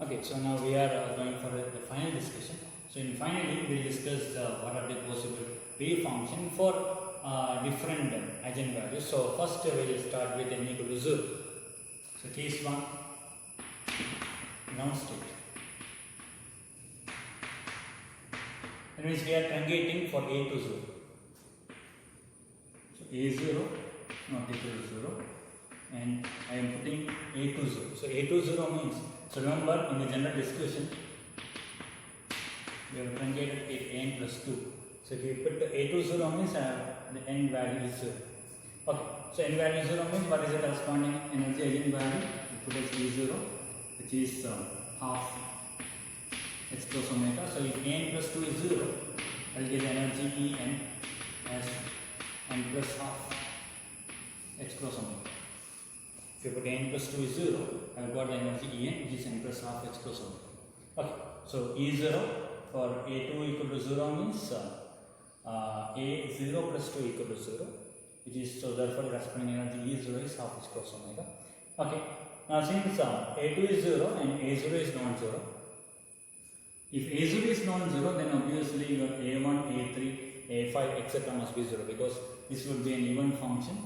Okay, so now we are going for the final discussion. So in finally, we'll discuss what are the possible wave function for different eigenvalues. So first we'll start with n equal to 0. So case 1, ground state. That means we are truncating for a to 0. So a0 not equal to 0 and I am putting a to 0. So a to 0 means, so remember in the general discussion we have truncated an plus 2. So if you put a to 0 means the n value is 0. Okay, so n value is 0 means what is the corresponding energy eigenvalue? We put as E0 which is half h plus omega. So if n plus 2 is 0, I will get the energy En as n plus half h plus omega. If you put n plus 2 is 0, I have got the energy En which is n plus half h plus omega. Okay, so E0 for A2 equal to 0 means A0 plus 2 equal to 0, which is, so therefore the corresponding energy E0 is half h plus omega. Okay, now since A2 is 0 and A0 is non-zero, if A0 is non-zero, then obviously your A1, A3, A5 etc. must be 0 because this would be an even function.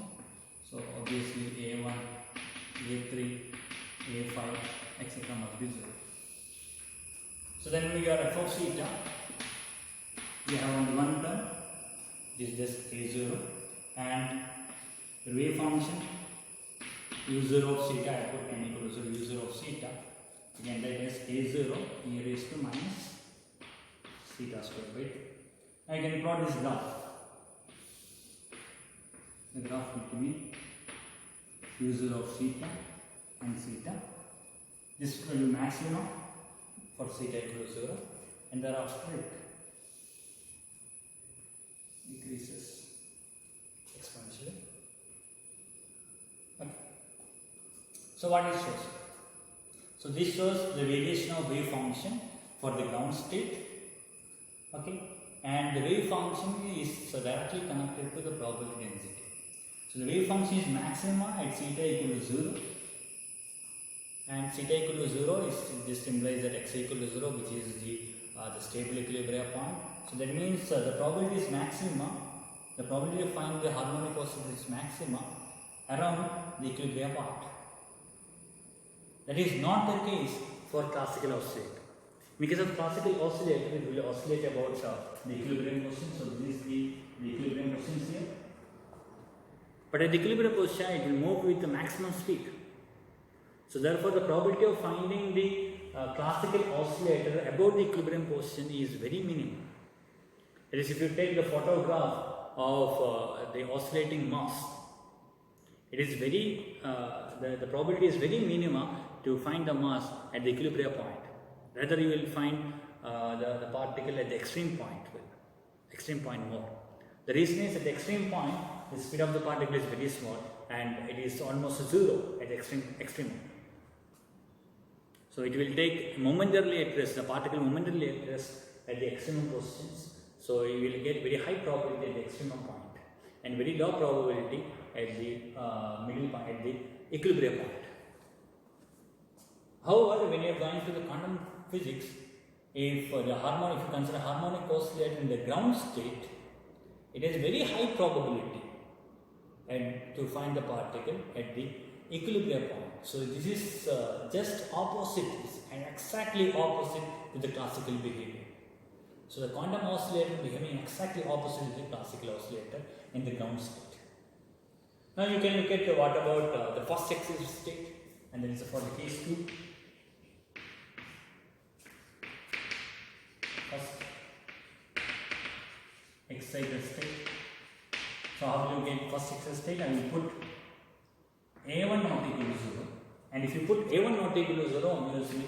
So obviously A1, A3, A5 etc. must be 0. So then we got f of theta. We have only one term, this is just A0, and the wave function u0 of theta, I put n equal to 0, u0 of theta, again that is A0 e raised to minus theta square by 2. I can plot this graph. The graph between u0 of theta and theta. This will be maximum for theta equal to 0 and thereafter it decreases exponentially. Okay. So what it shows? So this shows the variation of wave function for the ground state. Okay, and the wave function is directly connected to the probability density. So the wave function is maxima at theta equal to 0, and theta equal to 0 is, this implies that x equal to 0, which is the stable equilibrium point. So that means the probability is maxima, the probability of finding the harmonic oscillator is maxima around the equilibrium point. That is not the case for classical oscillator. Because of classical oscillator, it will oscillate about the equilibrium position. So this is the equilibrium position here. But at the equilibrium position, it will move with the maximum speed. So therefore, the probability of finding the classical oscillator above the equilibrium position is very minimum. That is, if you take the photograph of the oscillating mass, it is very the probability is very minimum to find the mass at the equilibrium point. Rather, you will find the particle at the extreme point more. The reason is at the extreme point, the speed of the particle is very small and it is almost 0 at the extreme. So it will take momentarily at rest, the particle momentarily at rest at the extreme positions. So you will get very high probability at the extreme point and very low probability at the middle point, at the equilibrium point. However, when you are going to the quantum physics, if you consider harmonic oscillator in the ground state, it has very high probability and to find the particle at the equilibrium point. So this is just opposite, and exactly opposite to the classical behavior. So the quantum oscillator behaving exactly opposite to the classical oscillator in the ground state. Now you can look at what about the first excited state, and then for the case 2. First excited state. So how will you get first excited state? I will put A1 not equal to 0, and if you put A1 not equal to 0, obviously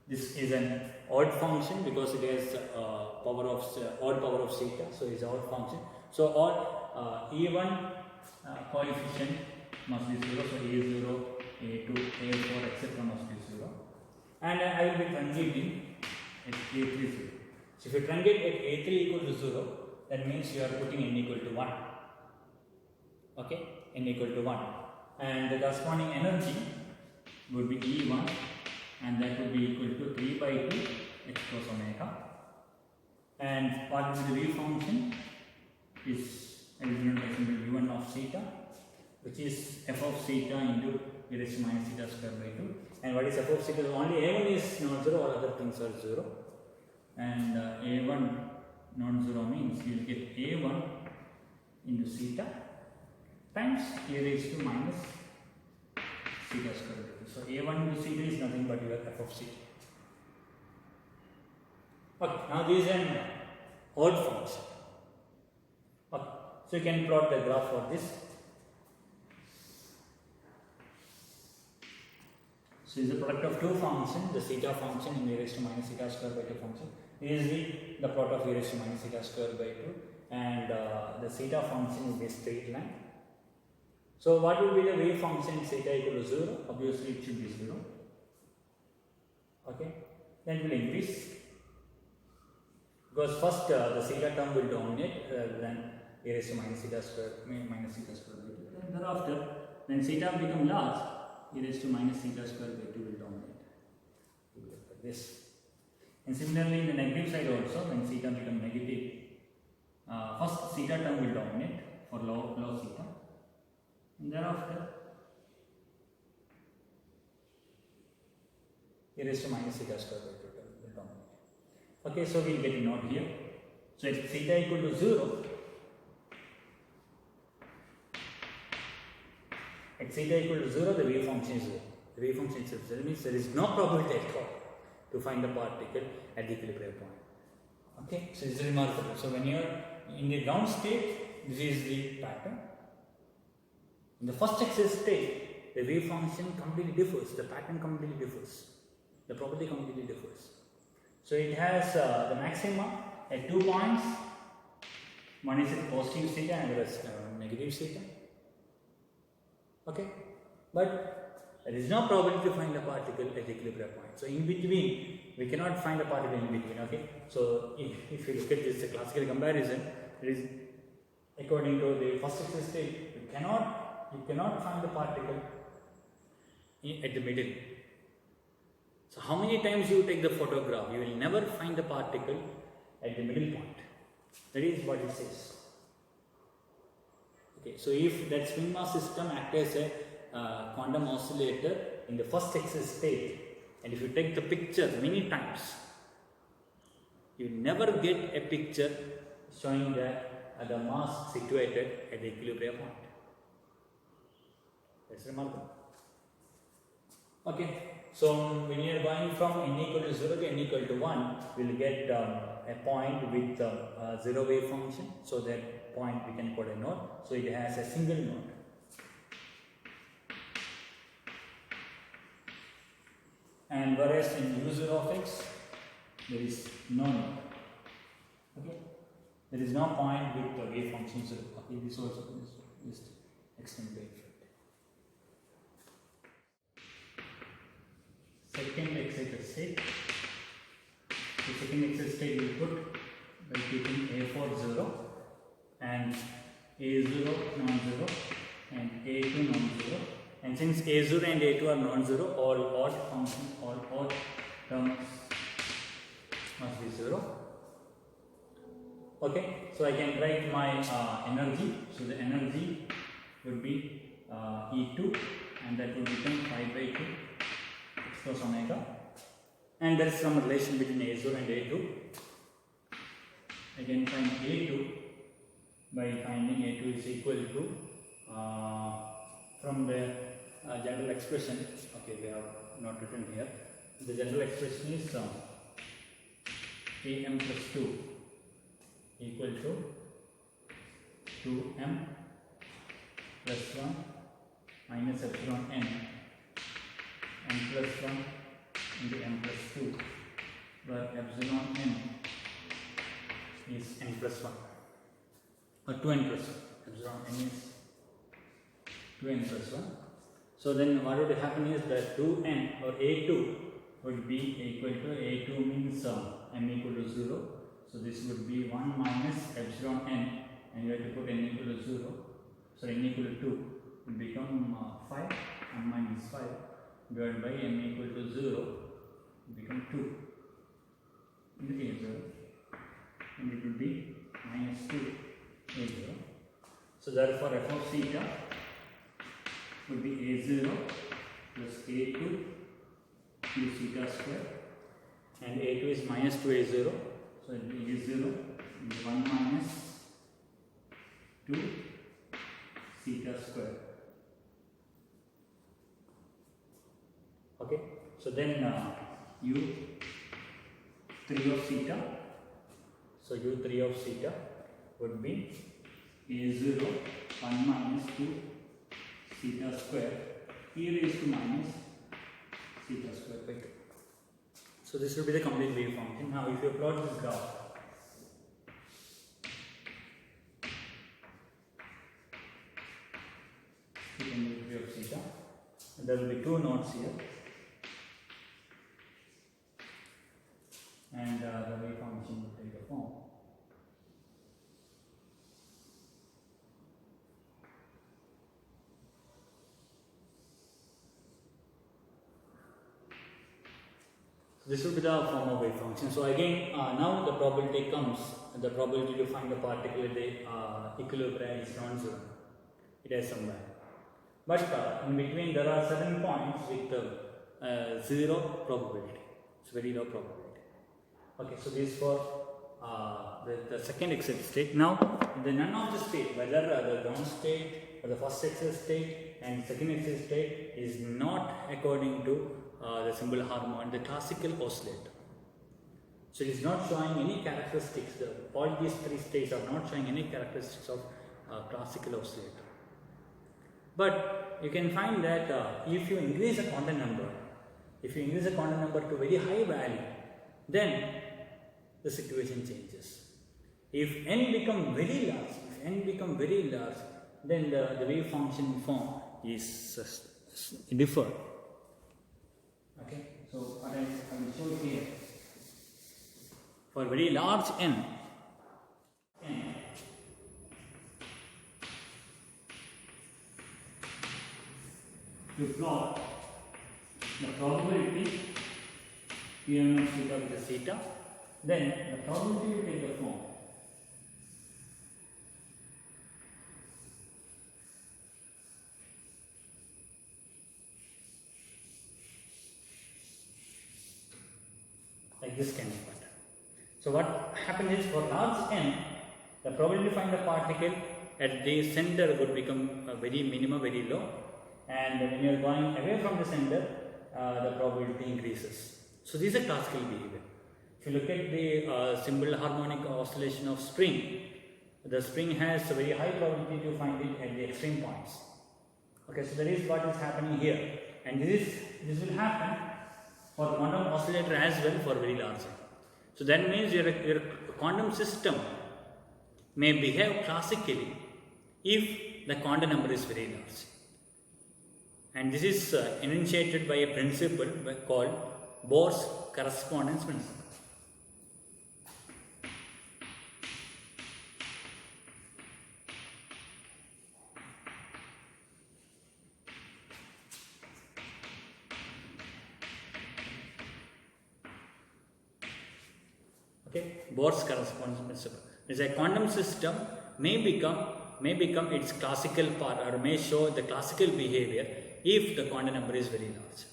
this is an odd function because it has odd power of theta, so it is an odd function. So odd E1 coefficient must be 0, so A0, A2, A4 etc. must be 0, and I will be truncating at A3 0. So if you truncate at A3 equal to 0, that means you are putting n equal to 1. Okay, n equal to 1, and the corresponding energy would be E1 and that would be equal to 3 by 2 x cos omega. And what is the wave function is u1 of theta, which is f of theta into e raised to minus theta square by 2. And what is f of theta? Only a1 is non-zero, all other things are 0. And a1 non-zero means you will get a1 into theta times e raised to minus theta square by 2. So a1 into theta is nothing but your f of theta. Okay, now this is an odd function. Okay, so you can plot the graph for this. So this is the product of two functions, the theta function and e raised to minus theta square by 2 function. This is the plot of e raised to minus theta square by 2, and the theta function will be a straight line. So what will be the wave function theta equal to 0? Obviously it should be 0. Okay, then it will increase. Because first the theta term will dominate rather than e raised to minus theta square by 2. And thereafter, when theta become large, e raised to minus theta square by 2 will dominate. Like this. And similarly, in the negative side also, when theta become negative, first theta term will dominate for low theta, and thereafter e raised to minus theta square by 2 will dominate. Okay, so we will get a note here. So if theta equal to 0, at theta equal to 0, the wave function is 0. The wave function itself 0 means there is no probability at all to find the particle at the equilibrium point. Okay, so this is remarkable. So when you are in the ground state, this is the pattern. In the first excess state, the wave function completely differs, the pattern completely differs, the property completely differs. So it has the maxima at 2 points. One is at positive theta and the other is negative theta. Okay, but there is no probability to find the particle at the equilibrium point. So in between, we cannot find the particle in between. Okay, so if you look at this classical comparison, it is according to the first excess state, you cannot find the particle at the middle. So how many times you take the photograph, you will never find the particle at the middle point. That is what it says. Okay, so if that spin mass system acts as a quantum oscillator in the first excess state, and if you take the picture many times, you never get a picture showing that the mass situated at the equilibrium point. That's remarkable. Okay, so when you are going from n equal to 0 to n equal to 1, we will get a point with a 0 wave function. So that point we can put a node. So it has a single node. And whereas in u0 of x, there is no node. Okay, there is no point with the wave function 0. Okay, this also is extend the effect. Second excited state. The second excited state we put by keeping a4 0 and a0 non-zero and a2 non-zero. And since a0 and a2 are non-zero, all odd functions, all odd terms must be 0. Okay, so I can write my energy. So the energy would be E2, and that would become 5 by 2 x cos omega. And there is some relation between A0 and A2. I can find A2 by finding A2 is equal to from the general expression. Okay, we have not written here. The general expression is Am plus 2 equal to 2m plus 1 minus epsilon n plus 1 into m plus 2, where epsilon n is n plus 1 or 2n plus 1. Epsilon n is 2n plus 1. So then what would happen is that 2n or a2 would be equal to a2 means m equal to 0. So this would be 1 minus epsilon n, and you have to put n equal to 0. So n equal to 2 will become 5, m minus 5 divided by m equal to 0 become 2 in the A0, and it will be minus 2 A0. So therefore f of theta would be A0 plus A2 q theta square, and A2 is minus 2A0, so it will be A0 will be 1 minus 2 theta square. Okay, so then u3 of theta, so u3 of theta would be A0 1 minus 2 theta square e raised to minus theta square by 2. So this will be the complete wave function. Now if you plot this graph, u3 of theta, and there will be two nodes here, and the wave function will take a form. This will be the form of wave function. So again, now the probability comes, the probability to find the particle at the equilibrium is non-zero. It has some value. But in between there are certain points with zero probability. It's very low probability. Okay, so this is for the second exit state. Now, the none of the state, whether the ground state or the first exit state and second exit state, is not according to the simple harmonic, the classical oscillator. So it is not showing any characteristics. All these three states are not showing any characteristics of classical oscillator. But you can find that if you increase the quantum number, to very high value, then the situation changes. If n become very large, then the wave function form is different. Okay, so what I will show here, for very large n, to plot the probability P1 of theta with the theta, then the probability will take the form like this kind of pattern. So what happens is, for large n, the probability to find the particle at the center would become very minimum, very low, and when you are going away from the center, the probability increases. So this is a classical behavior. If you look at the simple harmonic oscillation of spring, the spring has a very high probability to find it at the extreme points. Okay, so that is what is happening here, and this will happen for quantum oscillator as well for very large n. So that means your quantum system may behave classically if the quantum number is very large. And this is enunciated by a principle called Bohr's correspondence principle. Okay, Bohr's correspondence principle is a quantum system may become its classical part, or may show the classical behavior if the quantum number is very large.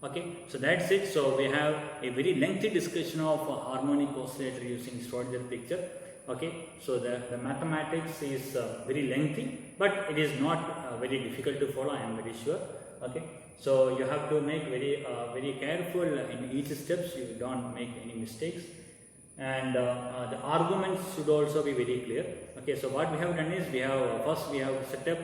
Okay, so that's it. So we have a very lengthy discussion of harmonic oscillator using Schrodinger picture. Okay, so the mathematics is very lengthy, but it is not very difficult to follow, I am very sure. Okay, so you have to make very careful in each steps, you don't make any mistakes, and the arguments should also be very clear. Okay, so what we have done is, first we have set up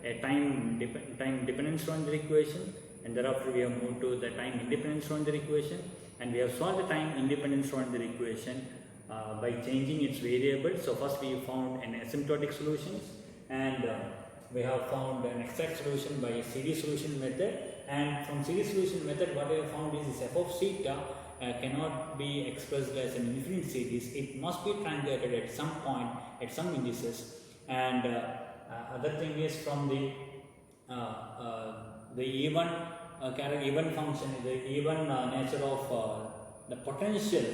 a time dependence Schrodinger equation, and thereafter we have moved to the time independent Schrodinger equation, and we have solved the time independent Schrodinger equation by changing its variables. So first we found an asymptotic solution, and we have found an exact solution by a series solution method, and from series solution method what we have found is f of theta cannot be expressed as an infinite series. It must be truncated at some point at some indices, and other thing is, from the even even function, the even nature of the potential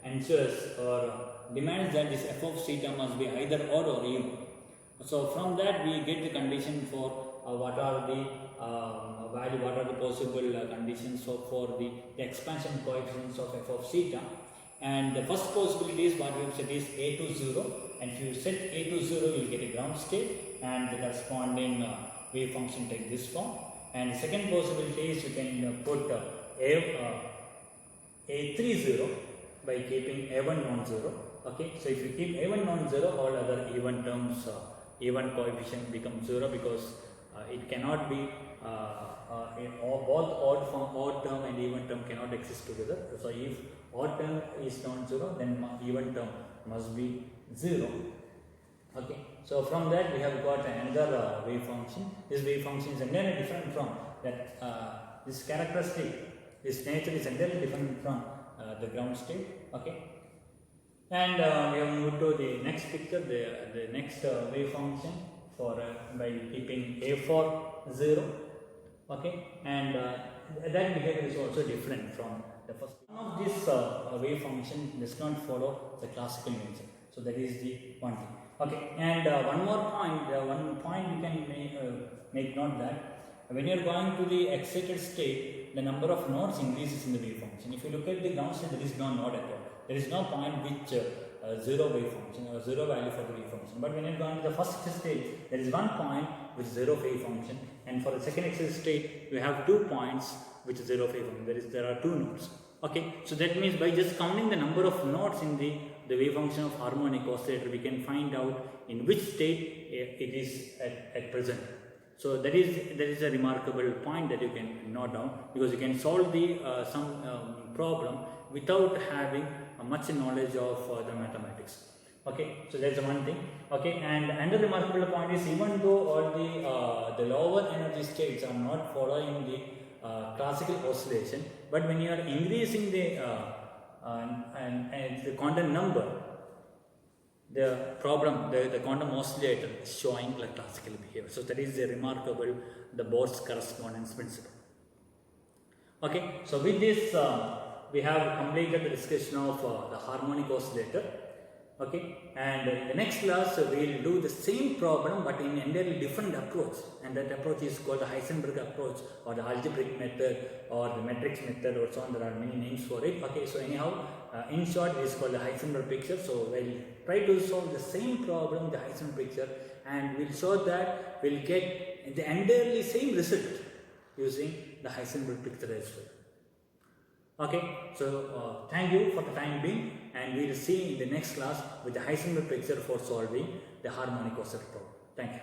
ensures or demands that this f of theta must be either odd or even. So from that we get the condition for what are the value, what are the possible conditions for the expansion coefficients of f of theta. And the first possibility is what we have said is a to 0, and if you set a to 0 you will get a ground state and the corresponding wave function take this form. And the second possibility is you can put a30 by keeping a1 non-zero. Okay, so if you keep a1 non-zero, all other even terms, even coefficient become 0, because it cannot be both odd term and even term cannot exist together. So if odd term is non-zero, then even term must be 0. Okay, so from that we have got another wave function. This wave function is entirely different from that. This characteristic, this nature is entirely different from the ground state. Okay, and we have moved to the next picture, the next wave function for by keeping a for 0. Okay, and that behavior is also different from the first. One of this wave function does not follow the classical nature, so that is the one thing. Okay, and one more point, one point you can make note that when you are going to the excited state, the number of nodes increases in the wave function. If you look at the ground state, there is no node at all. There is no point which 0 wave function or 0 value for the wave function. But when you are going to the first state, there is one point with 0 wave function, and for the second excited state, you have 2 points with 0 wave function. There are 2 nodes. Okay, so that means by just counting the number of nodes in the wave function of harmonic oscillator, we can find out in which state it is at present. So that is a remarkable point that you can note down, because you can solve the some problem without having much knowledge of the mathematics. Okay, so that's one thing. Okay, and another remarkable point is, even though all the lower energy states are not following the classical oscillation, but when you are increasing the the quantum number, the problem, the quantum oscillator is showing like classical behavior. So that is a remarkable, the Bohr's correspondence principle. Okay, so with this we have completed the discussion of the harmonic oscillator. Okay, and in the next class we will do the same problem but in entirely different approach, and that approach is called the Heisenberg approach, or the algebraic method, or the matrix method, or so on. There are many names for it. Okay, so anyhow, in short, it is called the Heisenberg picture. So we'll try to solve the same problem, the Heisenberg picture, and we'll show that we'll get the entirely same result using the Heisenberg picture as well. Okay, so thank you for the time being, and we will see in the next class with the Heisenberg picture for solving the harmonic oscillator problem. Thank you.